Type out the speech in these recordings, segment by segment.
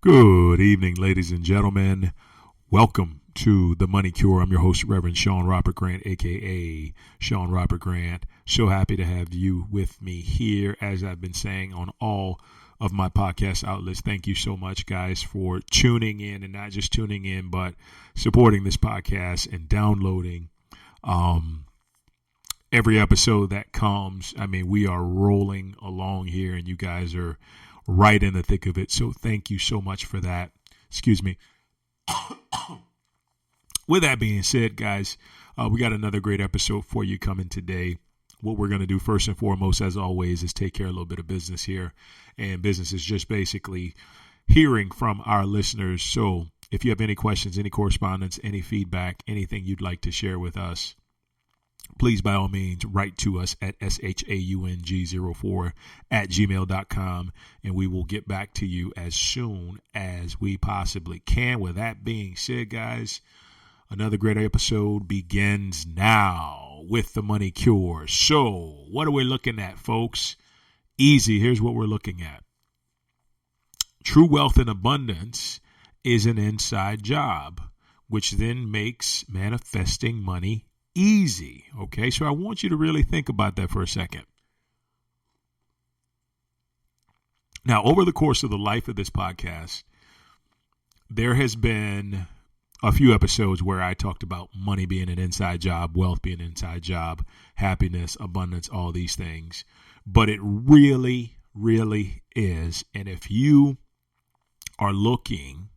Good evening, ladies and gentlemen. Welcome to The Money Cure. I'm your host, Reverend Sean Robert Grant, a.k.a. Sean Robert Grant. So happy to have you with me here, as I've been saying on all of my podcast outlets. Thank you so much, guys, for tuning in, and not just tuning in, but supporting this podcast and downloading every episode that comes. I mean, we are rolling along here, and you guys are right in the thick of it. So thank you so much for that. Excuse me. With that being said, guys, we got another great episode for you coming today. What we're going to do first and foremost, as always, is take care of a little bit of business here. And business is just basically hearing from our listeners. So if you have any questions, any correspondence, any feedback, anything you'd like to share with us, please, by all means, write to us at shaung04@gmail.com, and we will get back to you as soon as we possibly can. With that being said, guys, another great episode begins now with The Money Cure. So what are we looking at, folks? Easy. Here's what we're looking at. True wealth and abundance is an inside job, which then makes manifesting money easy. Okay, so I want you to really think about that for a second. Now, over the course of the life of this podcast, there has been a few episodes where I talked about money being an inside job, wealth being an inside job, happiness, abundance, all these things. But it really, really is. And if you are looking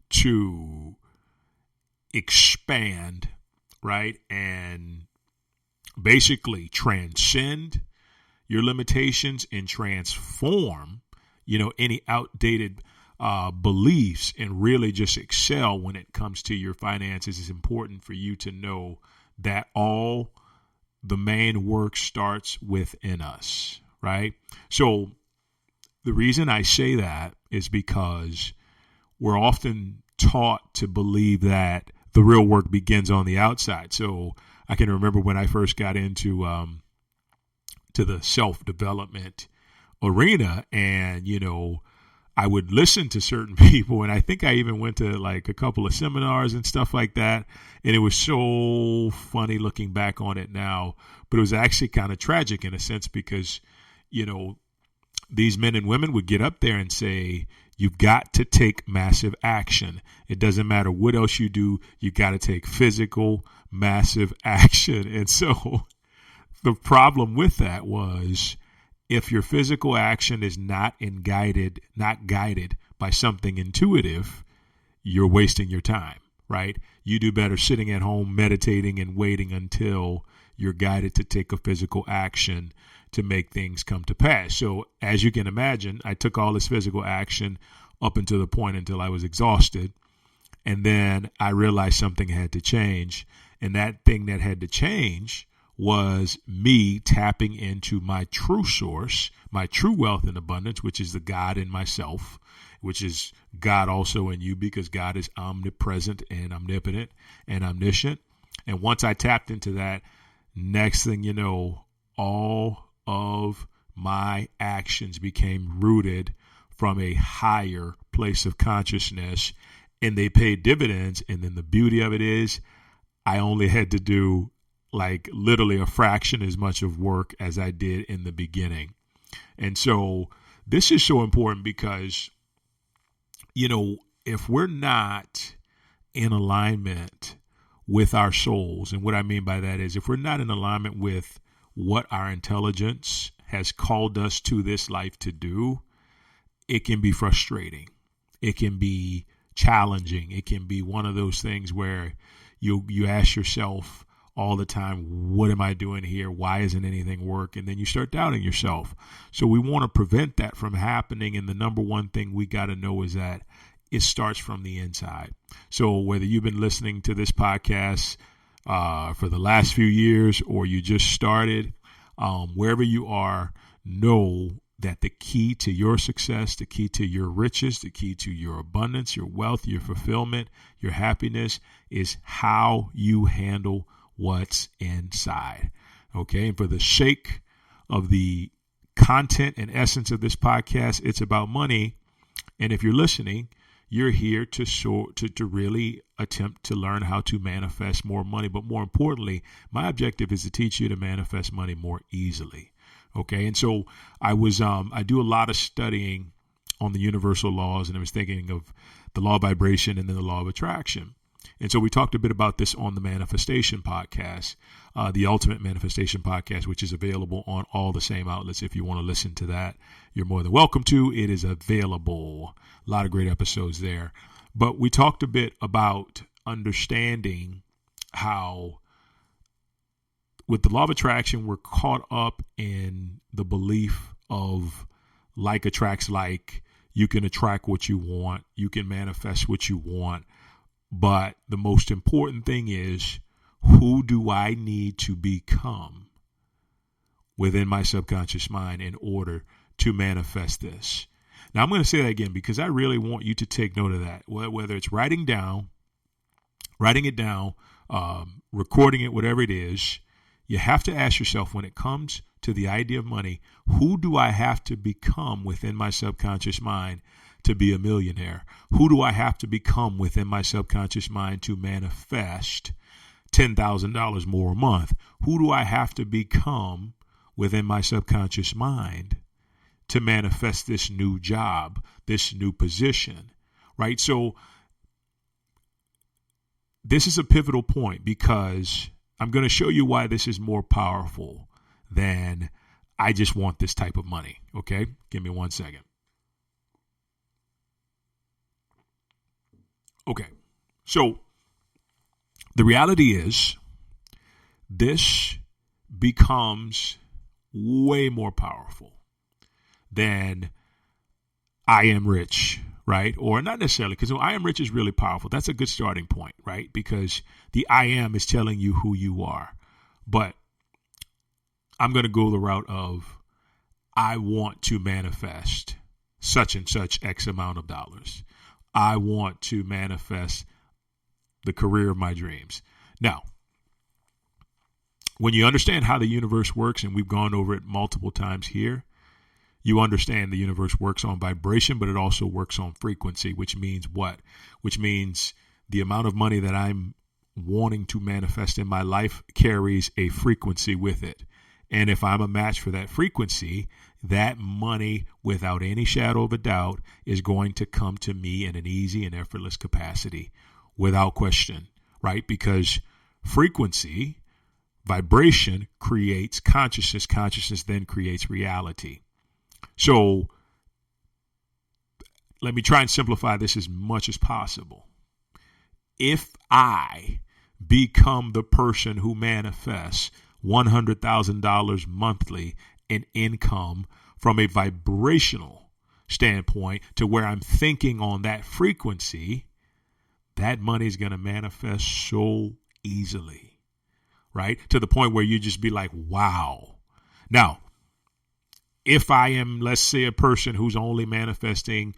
to expand, right, and basically transcend your limitations and transform, any outdated beliefs, and really just excel when it comes to your finances, it's important for you to know that all the main work starts within us, right? So the reason I say that is because we're often taught to believe that the real work begins on the outside. So I can remember when I first got into to the self-development arena, and I would listen to certain people, and I think I even went to like a couple of seminars and stuff like that, and it was so funny looking back on it now, but it was actually kind of tragic in a sense, because these men and women would get up there and say, you've got to take massive action. It doesn't matter what else you do. You got to take physical, massive action. And so the problem with that was, if your physical action is not guided by something intuitive, you're wasting your time, right? You do better sitting at home, meditating, and waiting until you're guided to take a physical action to make things come to pass. So as you can imagine, I took all this physical action up until the point until I was exhausted. And then I realized something had to change. And that thing that had to change was me tapping into my true source, my true wealth and abundance, which is the God in myself, which is God also in you, because God is omnipresent and omnipotent and omniscient. And once I tapped into that, next thing you know, all of my actions became rooted from a higher place of consciousness, and they paid dividends. And then the beauty of it is, I only had to do like literally a fraction as much of work as I did in the beginning. And so this is so important because, if we're not in alignment with our souls, and what I mean by that is, if we're not in alignment with what our intelligence has called us to this life to do, it can be frustrating. It can be challenging. It can be one of those things where you ask yourself all the time, what am I doing here? Why isn't anything work? And then you start doubting yourself. So we want to prevent that from happening. And the number one thing we got to know is that it starts from the inside. So whether you've been listening to this podcast for the last few years, or you just started, wherever you are, know that the key to your success, the key to your riches, the key to your abundance, your wealth, your fulfillment, your happiness is how you handle what's inside. Okay. And for the sake of the content and essence of this podcast, it's about money. And if you're listening, You're here to really attempt to learn how to manifest more money. But more importantly, my objective is to teach you to manifest money more easily. Okay. And so I do a lot of studying on the universal laws, and I was thinking of the law of vibration and then the law of attraction. And so we talked a bit about this on the Manifestation Podcast, the Ultimate Manifestation Podcast, which is available on all the same outlets. If you want to listen to that, you're more than welcome to. It is available. A lot of great episodes there. But we talked a bit about understanding how with the law of attraction, we're caught up in the belief of like attracts like. You can attract what you want. You can manifest what you want. But the most important thing is, who do I need to become within my subconscious mind in order to manifest this? Now, I'm going to say that again because I really want you to take note of that, whether it's writing it down, recording it, whatever it is. You have to ask yourself, when it comes to the idea of money, who do I have to become within my subconscious mind to be a millionaire? Who do I have to become within my subconscious mind to manifest $10,000 more a month? Who do I have to become within my subconscious mind to manifest this new job, this new position, right? So this is a pivotal point because I'm going to show you why this is more powerful than I just want this type of money. Okay? Give me 1 second. Okay. So the reality is this becomes way more powerful than I am rich, right? Or not necessarily, because I am rich is really powerful. That's a good starting point, right? Because the I am is telling you who you are. But I'm going to go the route of I want to manifest such and such X amount of dollars. I want to manifest the career of my dreams. Now, when you understand how the universe works, and we've gone over it multiple times here, you understand the universe works on vibration, but it also works on frequency, which means what? Which means the amount of money that I'm wanting to manifest in my life carries a frequency with it. And if I'm a match for that frequency, that money, without any shadow of a doubt, is going to come to me in an easy and effortless capacity, without question, right? Because frequency, vibration creates consciousness. Consciousness then creates reality. So let me try and simplify this as much as possible. If I become the person who manifests $100,000 monthly in income from a vibrational standpoint to where I'm thinking on that frequency, that money is going to manifest so easily, right? To the point where you just be like, wow. Now, if I am, let's say, a person who's only manifesting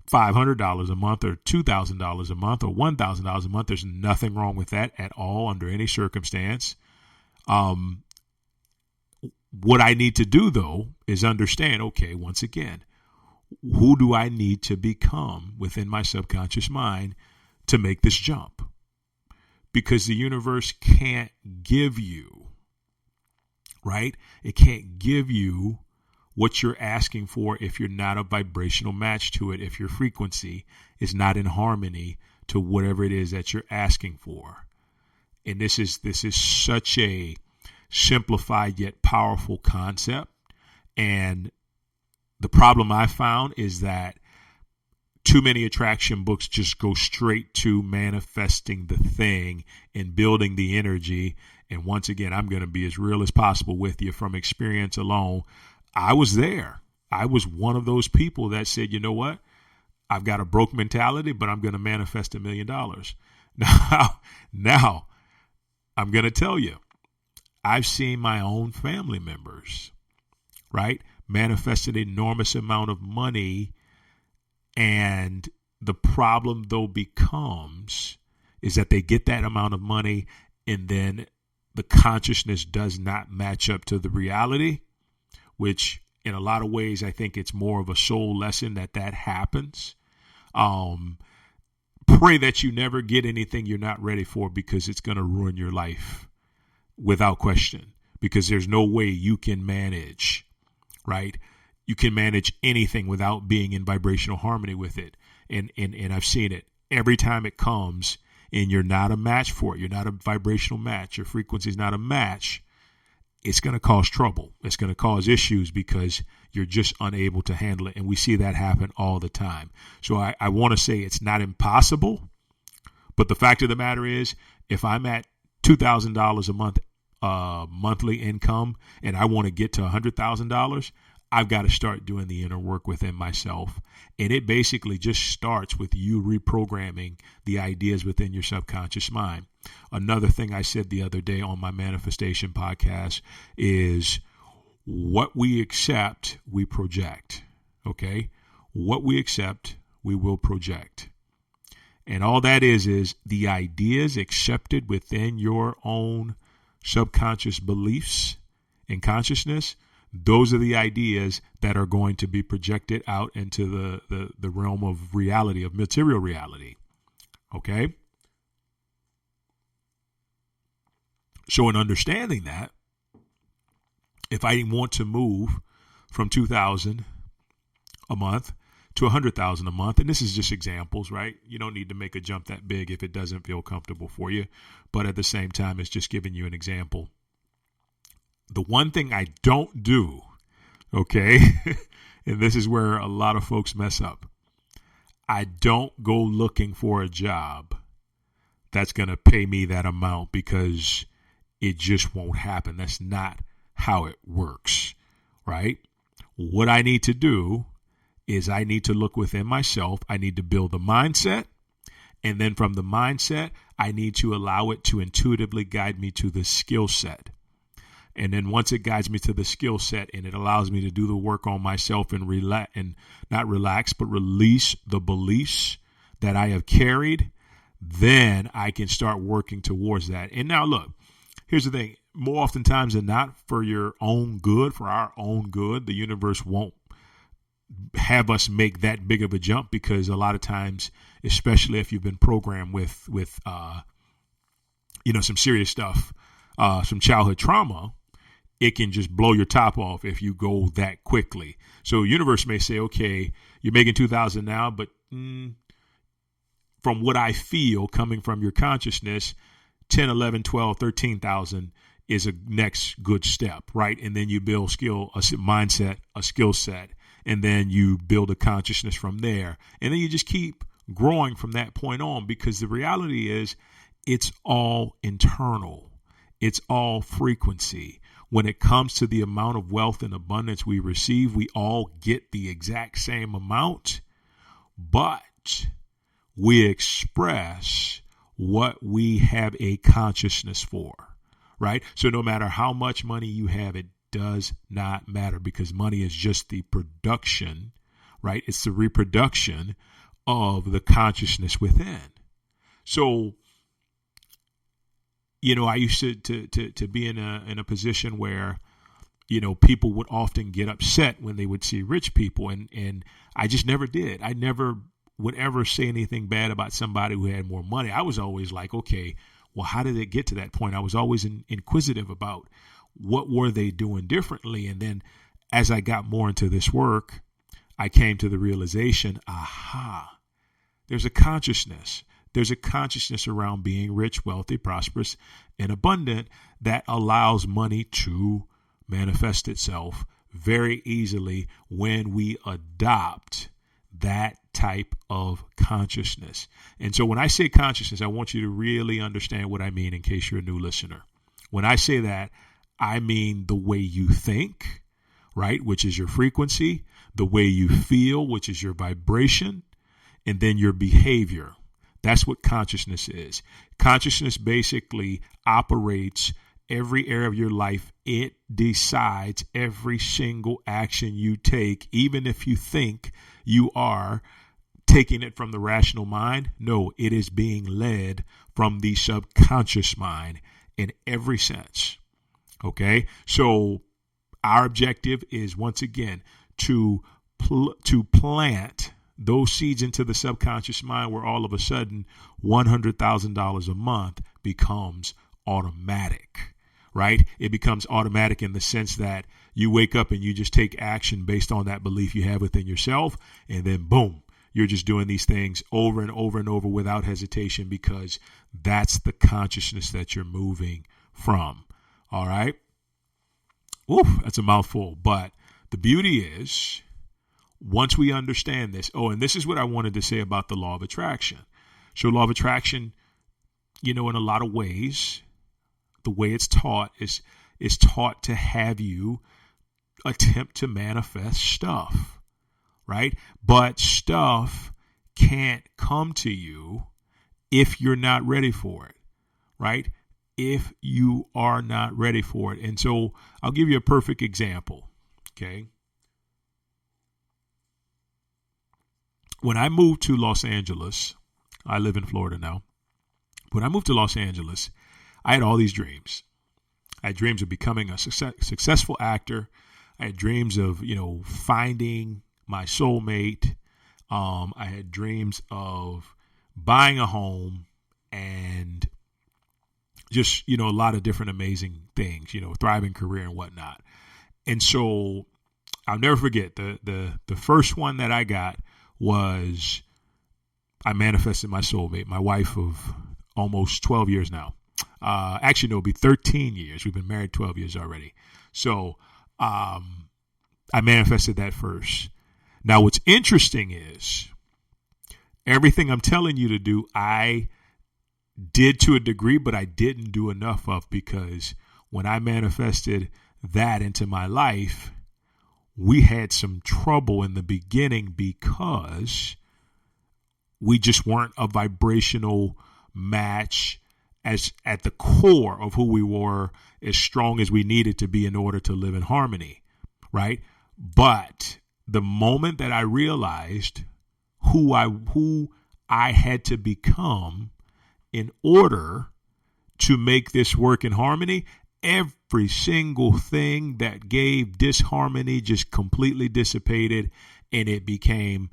$500 a month or $2,000 a month or $1,000 a month, there's nothing wrong with that at all under any circumstance. What I need to do, though, is understand, okay, once again, who do I need to become within my subconscious mind to make this jump? Because the universe can't give you, right? It can't give you what you're asking for if you're not a vibrational match to it, if your frequency is not in harmony to whatever it is that you're asking for. And this is such a simplified yet powerful concept. And the problem I found is that too many attraction books just go straight to manifesting the thing and building the energy. And once again, I'm going to be as real as possible with you from experience alone. I was there. I was one of those people that said, you know what? I've got a broke mentality, but I'm going to manifest $1 million. Now, I'm going to tell you, I've seen my own family members, right, manifest an enormous amount of money. And the problem, though, becomes is that they get that amount of money and then the consciousness does not match up to the reality, which in a lot of ways, I think it's more of a soul lesson that happens. Pray that you never get anything you're not ready for, because it's going to ruin your life without question, because there's no way you can manage, right? You can manage anything without being in vibrational harmony with it. And I've seen it every time it comes, and you're not a match for it. You're not a vibrational match. Your frequency is not a match. It's going to cause trouble. It's going to cause issues because you're just unable to handle it. And we see that happen all the time. So I want to say it's not impossible, but the fact of the matter is, if I'm at $2,000 a month, monthly income, and I want to get to $100,000, I've got to start doing the inner work within myself. And it basically just starts with you reprogramming the ideas within your subconscious mind. Another thing I said the other day on my manifestation podcast is, what we accept, we project. Okay? What we accept, we will project. And all that is the ideas accepted within your own subconscious beliefs and consciousness. Those are the ideas that are going to be projected out into the realm of reality, of material reality. Okay? So in understanding that, if I want to move from $2,000 a month to $100,000 a month, and this is just examples, right? You don't need to make a jump that big if it doesn't feel comfortable for you. But at the same time, it's just giving you an example. The one thing I don't do, okay, and this is where a lot of folks mess up, I don't go looking for a job that's going to pay me that amount, because it just won't happen. That's not how it works, right? What I need to do is I need to look within myself. I need to build a mindset. And then from the mindset, I need to allow it to intuitively guide me to the skill set. And then once it guides me to the skill set and it allows me to do the work on myself and not relax, but release the beliefs that I have carried, then I can start working towards that. And now look, here's the thing. More oftentimes than not, for your own good, for our own good, the universe won't have us make that big of a jump, because a lot of times, especially if you've been programmed with some serious stuff, some childhood trauma, it can just blow your top off if you go that quickly. So universe may say, okay, you're making 2,000 now, but from what I feel coming from your consciousness, 10, 11, 12, 13,000 is a next good step, right? And then you build a mindset, a skill set, and then you build a consciousness from there. And then you just keep growing from that point on, because the reality is it's all internal. It's all frequency. When it comes to the amount of wealth and abundance we receive, we all get the exact same amount, but we express what we have a consciousness for, right? So no matter how much money you have, it does not matter, because money is just the production, right? It's the reproduction of the consciousness within. So, I used to be in a position where, people would often get upset when they would see rich people. And I just never did. I never would ever say anything bad about somebody who had more money. I was always like, okay, well, how did it get to that point? I was always inquisitive about what were they doing differently. And then as I got more into this work, I came to the realization, there's a consciousness. There's a consciousness around being rich, wealthy, prosperous, and abundant that allows money to manifest itself very easily when we adopt that type of consciousness. And so when I say consciousness, I want you to really understand what I mean in case you're a new listener. When I say that, I mean the way you think, right, which is your frequency, the way you feel, which is your vibration, and then your behavior. That's what consciousness is. Consciousness basically operates every area of your life. It decides every single action you take, even if you think you are taking it from the rational mind. No, it is being led from the subconscious mind in every sense. Okay, so our objective is, once again, to plant those seeds into the subconscious mind where all of a sudden $100,000 a month becomes automatic, right? It becomes automatic in the sense that you wake up and you just take action based on that belief you have within yourself. And then boom, you're just doing these things over and over and over without hesitation because that's the consciousness that you're moving from. All right. Oof, that's a mouthful. But the beauty is, once we understand this, and this is what I wanted to say about the law of attraction. So law of attraction, in a lot of ways, the way it's taught is taught to have you attempt to manifest stuff, right? But stuff can't come to you if you're not ready for it, right? If you are not ready for it. And so I'll give you a perfect example, okay? When I moved to Los Angeles, I live in Florida now. When I moved to Los Angeles, I had all these dreams. I had dreams of becoming a successful actor. I had dreams of, finding my soulmate. I had dreams of buying a home and just, a lot of different amazing things, thriving career and whatnot. And so I'll never forget the first one that I got was I manifested my soulmate, my wife of almost 12 years now. Actually, no, it'll be 13 years. We've been married 12 years already. So I manifested that first. Now, what's interesting is everything I'm telling you to do, I did to a degree, but I didn't do enough of, because when I manifested that into my life, we had some trouble in the beginning because we just weren't a vibrational match as at the core of who we were, as strong as we needed to be in order to live in harmony, right? But the moment that I realized who I had to become in order to make this work in harmony, every single thing that gave disharmony just completely dissipated, and it became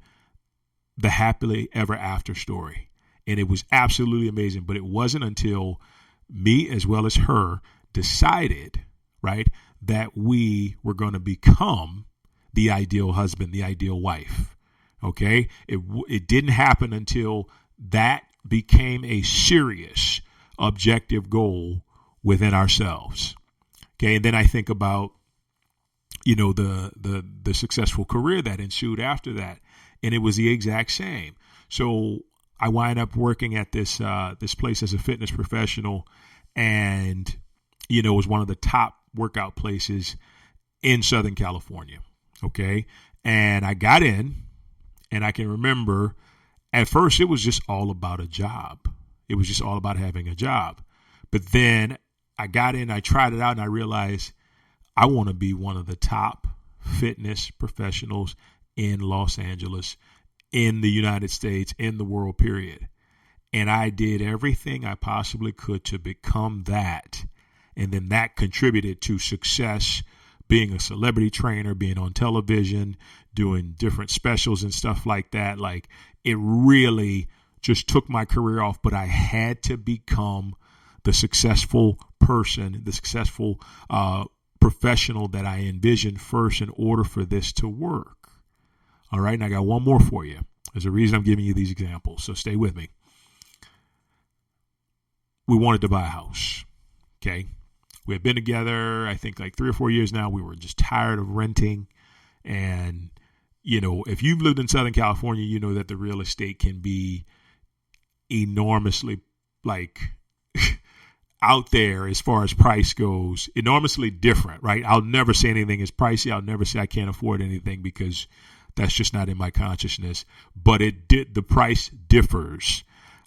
the happily ever after story. And it was absolutely amazing. But it wasn't until me as well as her decided, right, that we were going to become the ideal husband, the ideal wife. Okay. It didn't happen until that became a serious objective goal within ourselves. Okay. And then I think about, the successful career that ensued after that. And it was the exact same. So I wind up working at this place as a fitness professional, and, it was one of the top workout places in Southern California. Okay. And I got in, and I can remember at first it was just all about a job. It was just all about having a job. But then I got in, I tried it out, and I realized I want to be one of the top fitness professionals in Los Angeles, in the United States, in the world, period. And I did everything I possibly could to become that. And then that contributed to success, being a celebrity trainer, being on television, doing different specials and stuff like that. Like, it really just took my career off, but I had to become the successful person, the successful professional that I envisioned first in order for this to work. All right. And I got one more for you. There's a reason I'm giving you these examples, so stay with me. We wanted to buy a house. Okay. We had been together, I think, like 3 or 4 years now. We were just tired of renting. And, if you've lived in Southern California, you know that the real estate can be enormously, out there as far as price goes, enormously different, right? I'll never say anything is pricey. I'll never say I can't afford anything, because that's just not in my consciousness. But the price differs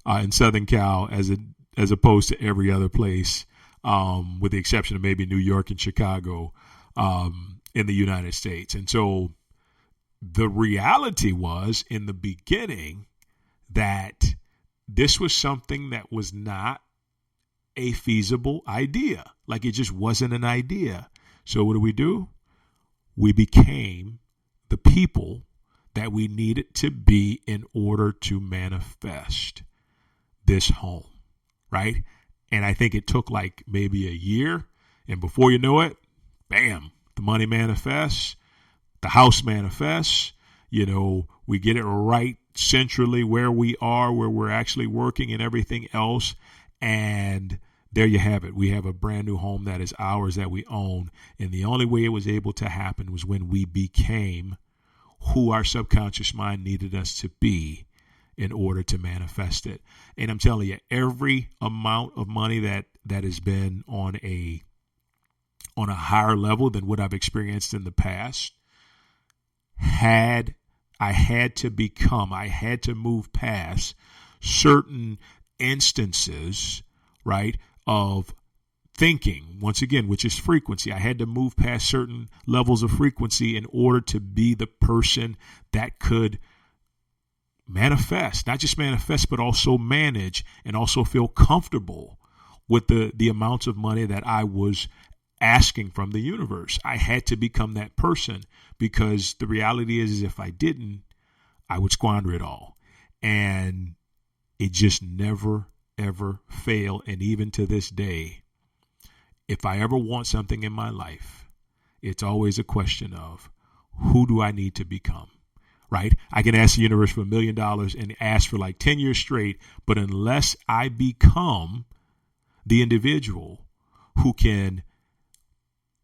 in Southern Cal as opposed to every other place, with the exception of maybe New York and Chicago, in the United States. And so the reality was, in the beginning, that this was something that was not a feasible idea. Like, it just wasn't an idea. So what do? We became the people that we needed to be in order to manifest this home, right? And I think it took like maybe a year. And before you know it, bam, the money manifests, the house manifests, we get it right centrally where we are, where we're actually working and everything else. And there you have it. We have a brand new home that is ours, that we own. And the only way it was able to happen was when we became who our subconscious mind needed us to be in order to manifest it. And I'm telling you, every amount of money that has been on a higher level than what I've experienced in the past, I had to move past certain instances, right, of thinking, once again, which is frequency. I had to move past certain levels of frequency in order to be the person that could manifest, not just manifest, but also manage and also feel comfortable with the amounts of money that I was asking from the universe. I had to become that person, because the reality is if I didn't, I would squander it all. And it just never, ever failed. And even to this day, if I ever want something in my life, it's always a question of, who do I need to become? Right? I can ask the universe for $1 million and ask for like 10 years straight, but unless I become the individual who can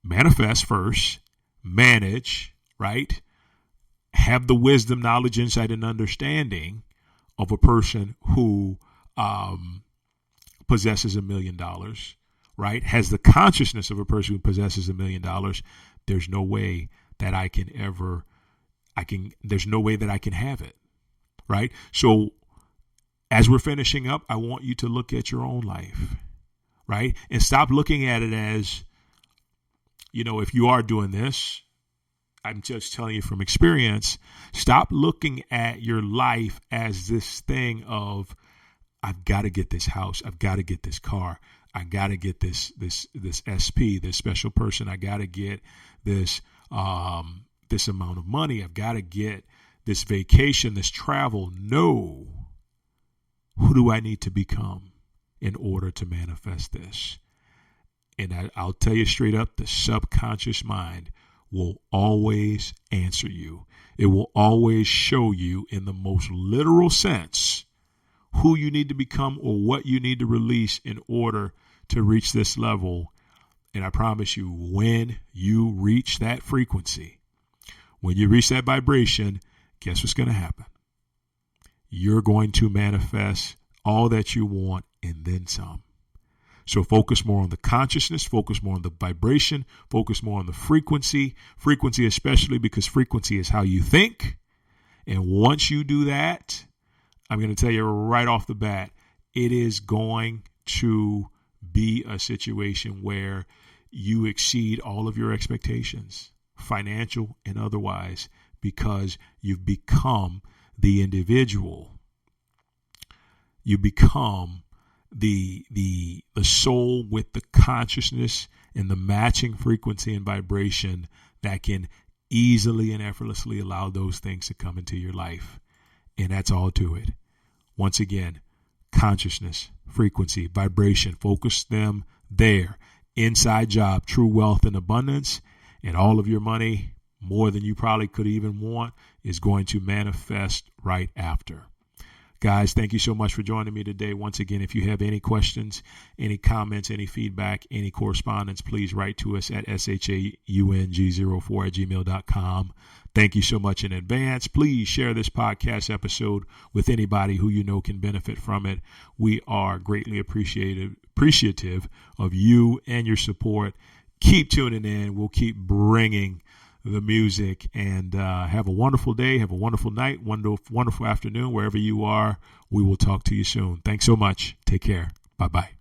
manifest first, manage, right, have the wisdom, knowledge, insight, and understanding of a person who possesses $1 million, right, has the consciousness of a person who possesses $1 million, there's no way that I can have it, right? So as we're finishing up, I want you to look at your own life, right? And stop looking at it as, if you are doing this, I'm just telling you from experience, stop looking at your life as this thing of, I've got to get this house, I've got to get this car, I got to get this SP, this special person, I got to get this this amount of money, I've got to get this vacation, this travel. No. Who do I need to become in order to manifest this? And I'll tell you straight up, the subconscious mind will always answer you. It will always show you in the most literal sense who you need to become or what you need to release in order to reach this level. And I promise you, when you reach that frequency, when you reach that vibration, guess what's going to happen? You're going to manifest all that you want and then some. So focus more on the consciousness, focus more on the vibration, focus more on the frequency especially because frequency is how you think. And once you do that, I'm going to tell you right off the bat, it is going to be a situation where you exceed all of your expectations, financial and otherwise, because you've become the individual. You become the soul with the consciousness and the matching frequency and vibration that can easily and effortlessly allow those things to come into your life. And that's all to it. Once again, consciousness, frequency, vibration, focus them there. Inside job, true wealth and abundance, and all of your money, more than you probably could even want, is going to manifest right after. Guys, thank you so much for joining me today. Once again, if you have any questions, any comments, any feedback, any correspondence, please write to us at shaung04@gmail.com. Thank you so much in advance. Please share this podcast episode with anybody who you know can benefit from it. We are greatly appreciative of you and your support. Keep tuning in. We'll keep bringing the music, and have a wonderful day, have a wonderful night, wonderful afternoon, wherever you are. We will talk to you soon. Thanks so much. Take care. Bye-bye.